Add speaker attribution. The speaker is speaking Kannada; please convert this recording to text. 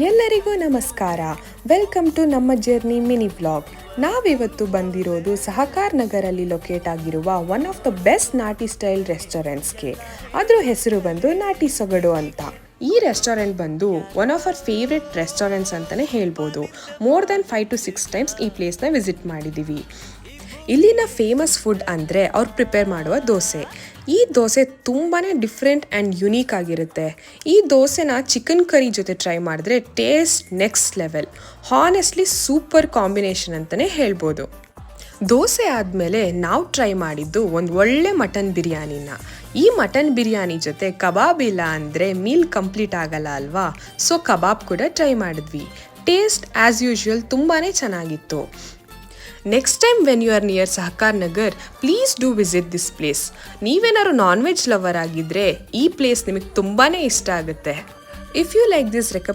Speaker 1: ಎಲ್ಲರಿಗೂ ನಮಸ್ಕಾರ. ವೆಲ್ಕಮ್ ಟು ನಮ್ಮ ಜರ್ನಿ ಮಿನಿ ವ್ಲಾಗ್. ನಾವಿವತ್ತು ಬಂದಿರೋದು ಸಹಕಾರ್ ನಗರಲ್ಲಿ ಲೊಕೇಟ್ ಆಗಿರುವ ಒನ್ ಆಫ್ ದ ಬೆಸ್ಟ್ ನಾಟಿ ಸ್ಟೈಲ್ ರೆಸ್ಟೋರೆಂಟ್ಸ್ಗೆ. ಅದ್ರ ಹೆಸರು ಬಂದು ನಾಟಿ ಸೊಗಡು ಅಂತ. ಈ ರೆಸ್ಟೋರೆಂಟ್ ಬಂದು one of our favourite restaurants ಅಂತಲೇ ಹೇಳ್ಬೋದು. ಮೋರ್ ದೆನ್ 5 to 6 ಟೈಮ್ಸ್ ಈ ಪ್ಲೇಸ್ನ ವಿಸಿಟ್ ಮಾಡಿದ್ದೀವಿ. ಇಲ್ಲಿನ ಫೇಮಸ್ ಫುಡ್ ಅಂದರೆ ಅವ್ರು ಪ್ರಿಪೇರ್ ಮಾಡುವ ದೋಸೆ. ಈ ದೋಸೆ ತುಂಬಾ ಡಿಫ್ರೆಂಟ್ ಆ್ಯಂಡ್ ಯುನೀಕ್ ಆಗಿರುತ್ತೆ. ಈ ದೋಸೆನ ಚಿಕನ್ ಕರಿ ಜೊತೆ ಟ್ರೈ ಮಾಡಿದ್ರೆ taste next level. Honestly super combination ಅಂತಲೇ ಹೇಳ್ಬೋದು. ದೋಸೆ ಆದಮೇಲೆ ನಾವು ಟ್ರೈ ಮಾಡಿದ್ದು ಒಂದು ಒಳ್ಳೆ ಮಟನ್ ಬಿರಿಯಾನಿನ. ಈ ಮಟನ್ ಬಿರಿಯಾನಿ ಜೊತೆ ಕಬಾಬ್ ಇಲ್ಲ ಅಂದರೆ ಮೀಲ್ ಕಂಪ್ಲೀಟ್ ಆಗಲ್ಲ ಅಲ್ವಾ. ಸೊ ಕಬಾಬ್ ಕೂಡ ಟ್ರೈ ಮಾಡಿದ್ವಿ. ಟೇಸ್ಟ್ ಆ್ಯಸ್ ಯೂಶ್ವಲ್ ತುಂಬಾ ಚೆನ್ನಾಗಿತ್ತು. Next time when you are near Sahakar Nagar, please do visit this place. ನೀವೇನಾದ್ರು ನಾನ್ ವೆಜ್ ಲವರ್ ಆಗಿದ್ದರೆ ಈ ಪ್ಲೇಸ್ ನಿಮಗೆ ತುಂಬಾ ಇಷ್ಟ ಆಗುತ್ತೆ. If you like this